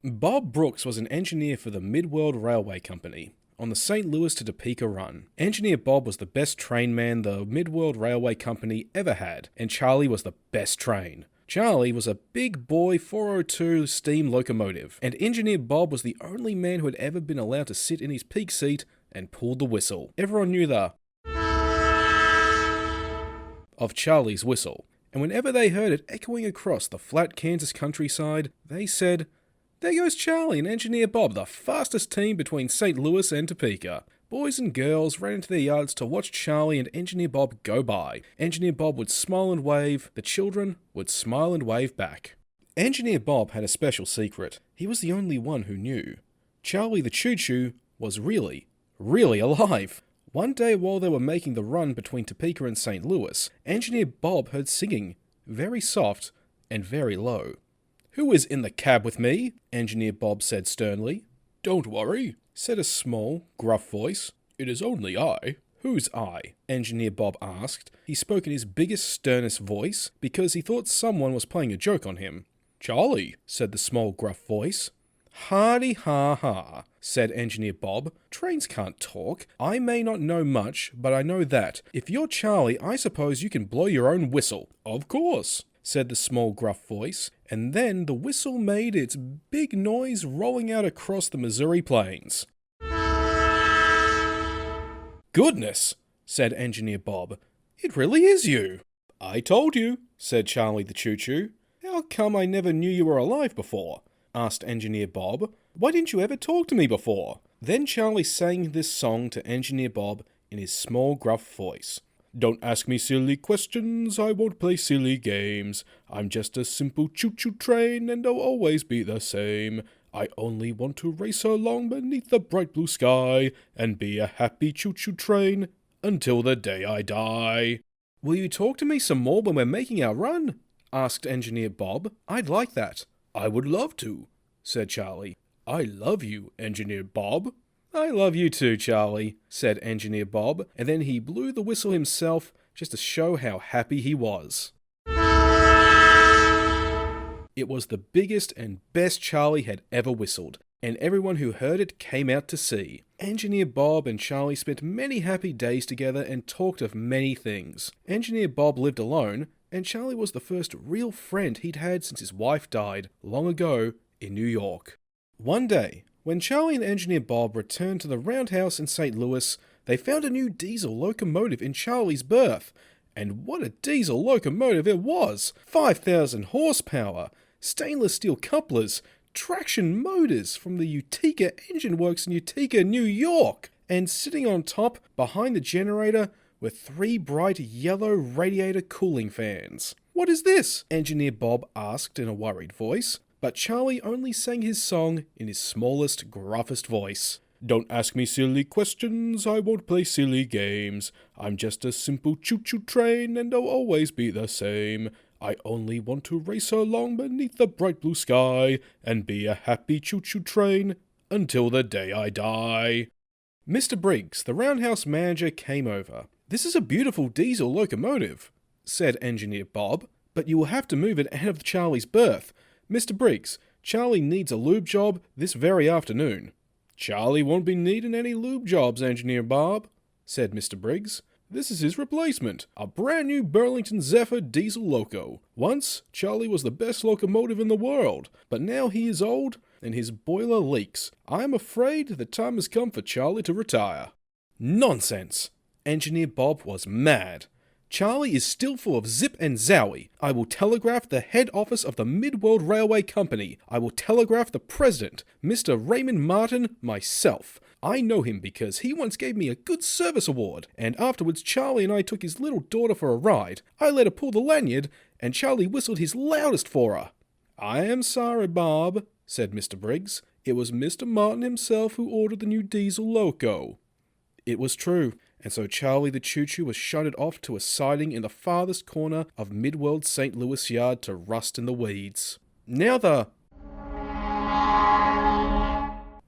Bob Brooks was an engineer for the Midworld Railway Company on the St. Louis to Topeka run. Engineer Bob was the best train man the Midworld Railway Company ever had, and Charlie was the best train. Charlie was a big boy 402 steam locomotive, and Engineer Bob was the only man who had ever been allowed to sit in his peak seat and pull the whistle. Everyone knew the of Charlie's whistle, and whenever they heard it echoing across the flat Kansas countryside, they said, "There goes Charlie and Engineer Bob, the fastest team between St. Louis and Topeka." Boys and girls ran into their yards to watch Charlie and Engineer Bob go by. Engineer Bob would smile and wave. The children would smile and wave back. Engineer Bob had a special secret. He was the only one who knew. Charlie the Choo Choo was really alive. One day while they were making the run between Topeka and St. Louis, Engineer Bob heard singing, very soft and very low. "Who is in the cab with me?" Engineer Bob said sternly. "Don't worry," said a small, gruff voice. "It is only I." "Who's I?" Engineer Bob asked. He spoke in his biggest, sternest voice because he thought someone was playing a joke on him. "Charlie," said the small, gruff voice. "Hardy ha ha," said Engineer Bob. "Trains can't talk. I may not know much, but I know that. If you're Charlie, I suppose you can blow your own whistle." "Of course," said the small, gruff voice, and then the whistle made its big noise rolling out across the Missouri plains. "Goodness," said Engineer Bob. "It really is you." "I told you," said Charlie the Choo Choo. "How come I never knew you were alive before?" asked Engineer Bob. "Why didn't you ever talk to me before?" Then Charlie sang this song to Engineer Bob in his small, gruff voice. "Don't ask me silly questions, I won't play silly games. I'm just a simple choo-choo train, and I'll always be the same. I only want to race along beneath the bright blue sky, and be a happy choo-choo train until the day I die." "Will you talk to me some more when we're making our run?" asked Engineer Bob. "I'd like that." "I would love to," said Charlie. "I love you, Engineer Bob." "I love you too, Charlie," said Engineer Bob, and then he blew the whistle himself just to show how happy he was. It was the biggest and best Charlie had ever whistled, and everyone who heard it came out to see. Engineer Bob and Charlie spent many happy days together and talked of many things. Engineer Bob lived alone, and Charlie was the first real friend he'd had since his wife died long ago in New York. One day, when Charlie and Engineer Bob returned to the roundhouse in St. Louis, they found a new diesel locomotive in Charlie's berth. And what a diesel locomotive it was! 5,000 horsepower, stainless steel couplers, traction motors from the Utica Engine Works in Utica, New York! And sitting on top, behind the generator, were 3 bright yellow radiator cooling fans. "What is this?" Engineer Bob asked in a worried voice. But Charlie only sang his song in his smallest, gruffest voice. "Don't ask me silly questions, I won't play silly games. I'm just a simple choo-choo train, and I'll always be the same. I only want to race along beneath the bright blue sky, and be a happy choo-choo train until the day I die." Mr. Briggs, the roundhouse manager, came over. "This is a beautiful diesel locomotive," said Engineer Bob, "but you will have to move it out of Charlie's berth. Mr. Briggs, Charlie needs a lube job this very afternoon." "Charlie won't be needing any lube jobs, Engineer Bob," said Mr. Briggs. "This is his replacement, a brand new Burlington Zephyr diesel loco. Once, Charlie was the best locomotive in the world, but now he is old and his boiler leaks. I'm afraid the time has come for Charlie to retire." "Nonsense!" Engineer Bob was mad. "Charlie is still full of zip and zowie. I will telegraph the head office of the Midworld Railway Company. I will telegraph the president, Mr. Raymond Martin, myself. I know him because he once gave me a good service award, and afterwards Charlie and I took his little daughter for a ride. I let her pull the lanyard, and Charlie whistled his loudest for her." "I am sorry, Bob," said Mr. Briggs. "It was Mr. Martin himself who ordered the new diesel loco." It was true, and so Charlie the Choo Choo was shunted off to a siding in the farthest corner of Midworld St. Louis Yard to rust in the weeds. Now the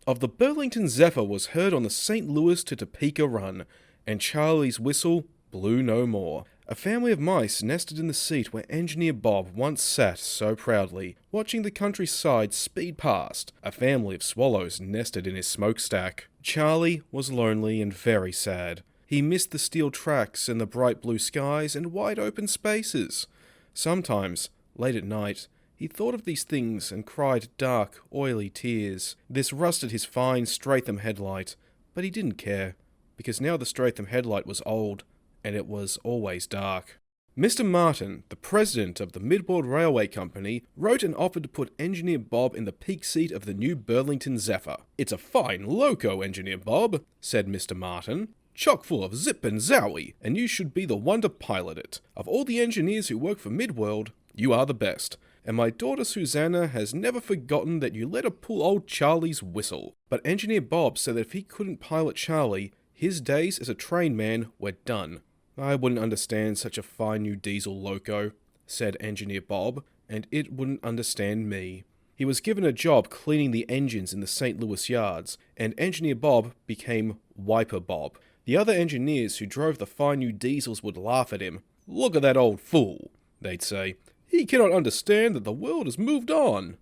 of the Burlington Zephyr was heard on the St. Louis to Topeka run, and Charlie's whistle blew no more. A family of mice nested in the seat where Engineer Bob once sat so proudly, watching the countryside speed past. A family of swallows nested in his smokestack. Charlie was lonely and very sad. He missed the steel tracks and the bright blue skies and wide open spaces. Sometimes, late at night, he thought of these things and cried dark, oily tears. This rusted his fine Stratham headlight, but he didn't care, because now the Stratham headlight was old, and it was always dark. Mr. Martin, the president of the Midworld Railway Company, wrote and offered to put Engineer Bob in the peak seat of the new Burlington Zephyr. "It's a fine loco, Engineer Bob," said Mr. Martin. "Chock full of zip and zowie, and you should be the one to pilot it. Of all the engineers who work for Midworld, you are the best. And my daughter Susanna has never forgotten that you let her pull old Charlie's whistle." But Engineer Bob said that if he couldn't pilot Charlie, his days as a train man were done. "I wouldn't understand such a fine new diesel loco," said Engineer Bob, "and it wouldn't understand me." He was given a job cleaning the engines in the St. Louis yards, and Engineer Bob became Wiper Bob. The other engineers who drove the fine new diesels would laugh at him. "Look at that old fool," they'd say. "He cannot understand that the world has moved on."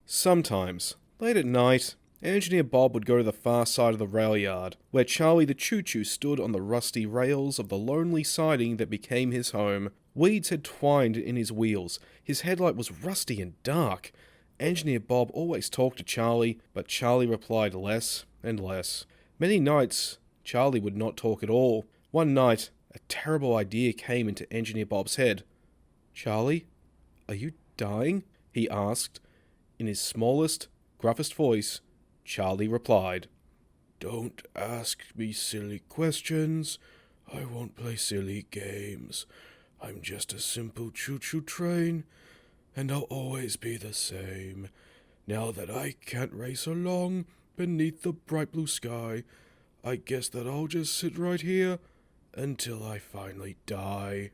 Sometimes, late at night, Engineer Bob would go to the far side of the rail yard, where Charlie the Choo Choo stood on the rusty rails of the lonely siding that became his home. Weeds had twined in his wheels, his headlight was rusty and dark. Engineer Bob always talked to Charlie, but Charlie replied less and less. Many nights, Charlie would not talk at all. One night, a terrible idea came into Engineer Bob's head. "Charlie, are you dying?" he asked. In his smallest, gruffest voice, Charlie replied, "Don't ask me silly questions. I won't play silly games. I'm just a simple choo-choo train, and I'll always be the same. Now that I can't race along beneath the bright blue sky, I guess that I'll just sit right here until I finally die."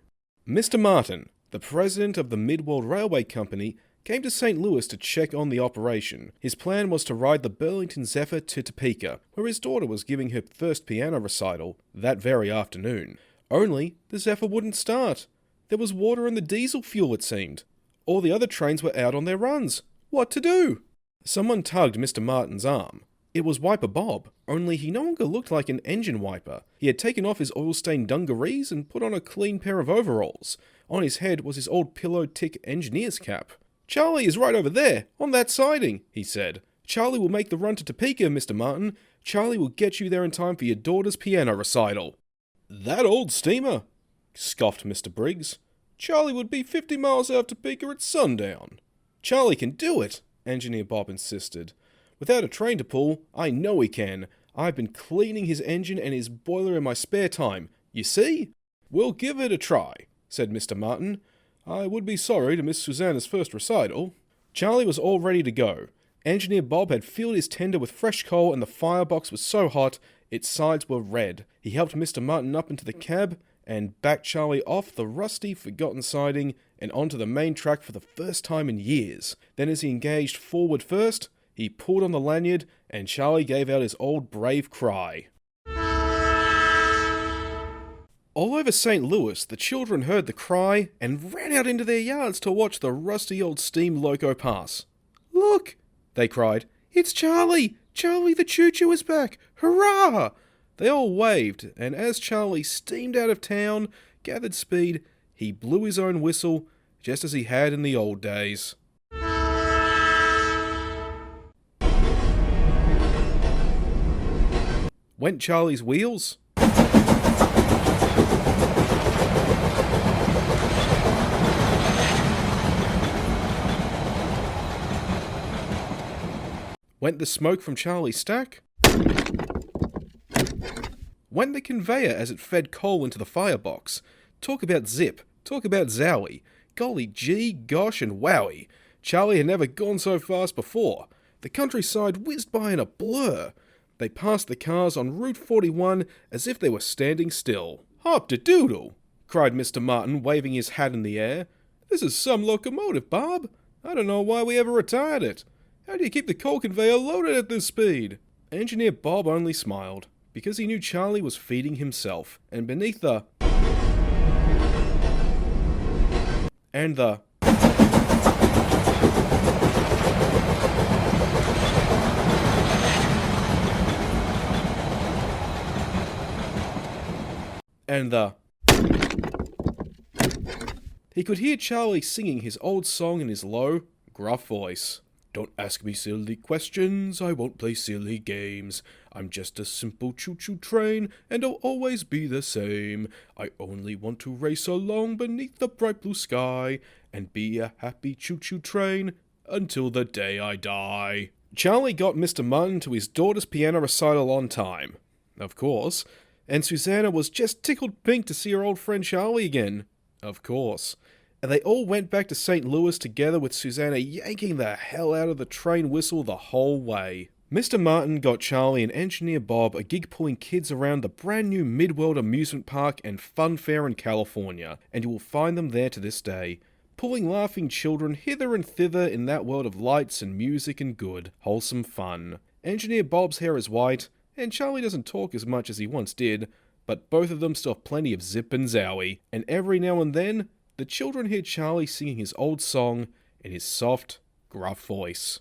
Mr. Martin, the president of the Midworld Railway Company, came to St. Louis to check on the operation. His plan was to ride the Burlington Zephyr to Topeka, where his daughter was giving her first piano recital that very afternoon. Only the Zephyr wouldn't start. There was water in the diesel fuel, it seemed. All the other trains were out on their runs. What to do? Someone tugged Mr. Martin's arm. It was Wiper Bob, only he no longer looked like an engine wiper. He had taken off his oil-stained dungarees and put on a clean pair of overalls. On his head was his old pillow-tick engineer's cap. "Charlie is right over there, on that siding," he said. "Charlie will make the run to Topeka, Mr. Martin. Charlie will get you there in time for your daughter's piano recital." "That old steamer," scoffed Mr. Briggs. "Charlie would be 50 miles out of Topeka at sundown." "Charlie can do it," Engineer Bob insisted. "Without a train to pull, I know he can. I've been cleaning his engine and his boiler in my spare time. You see?" "We'll give it a try," said Mr. Martin. "I would be sorry to miss Susanna's first recital." Charlie was all ready to go. Engineer Bob had filled his tender with fresh coal and the firebox was so hot, its sides were red. He helped Mr. Martin up into the cab and backed Charlie off the rusty, forgotten siding and onto the main track for the first time in years. Then as he engaged forward first, he pulled on the lanyard and Charlie gave out his old brave cry. All over St. Louis, the children heard the cry and ran out into their yards to watch the rusty old steam loco pass. "Look!" they cried. "It's Charlie! Charlie the Choo Choo is back! Hurrah!" They all waved, and as Charlie steamed out of town, gathered speed, he blew his own whistle, just as he had in the old days. Went Charlie's wheels? Went the smoke from Charlie's stack? Went the conveyor as it fed coal into the firebox? Talk about zip, talk about zowie. Golly gee, gosh and wowie. Charlie had never gone so fast before. The countryside whizzed by in a blur. They passed the cars on Route 41 as if they were standing still. "Hop-de-doodle!" cried Mr. Martin, waving his hat in the air. "This is some locomotive, Bob. I don't know why we ever retired it. How do you keep the coal conveyor loaded at this speed?" Engineer Bob only smiled, because he knew Charlie was feeding himself, and beneath the and the and the He could hear Charlie singing his old song in his low, gruff voice. Don't ask me silly questions, I won't play silly games. I'm just a simple choo-choo train, and I'll always be the same. I only want to race along beneath the bright blue sky, and be a happy choo-choo train until the day I die. Charlie got Mr. Martin to his daughter's piano recital on time, of course, and Susanna was just tickled pink to see her old friend Charlie again, of course. And they all went back to St. Louis together with Susanna yanking the hell out of the train whistle the whole way. Mr. Martin got Charlie and Engineer Bob a gig pulling kids around the brand new Midworld amusement park and fun fair in California, and you will find them there to this day, pulling laughing children hither and thither in that world of lights and music and good, wholesome fun. Engineer Bob's hair is white, and Charlie doesn't talk as much as he once did, but both of them still have plenty of zip and zowie, and every now and then, the children hear Charlie singing his old song in his soft, gruff voice.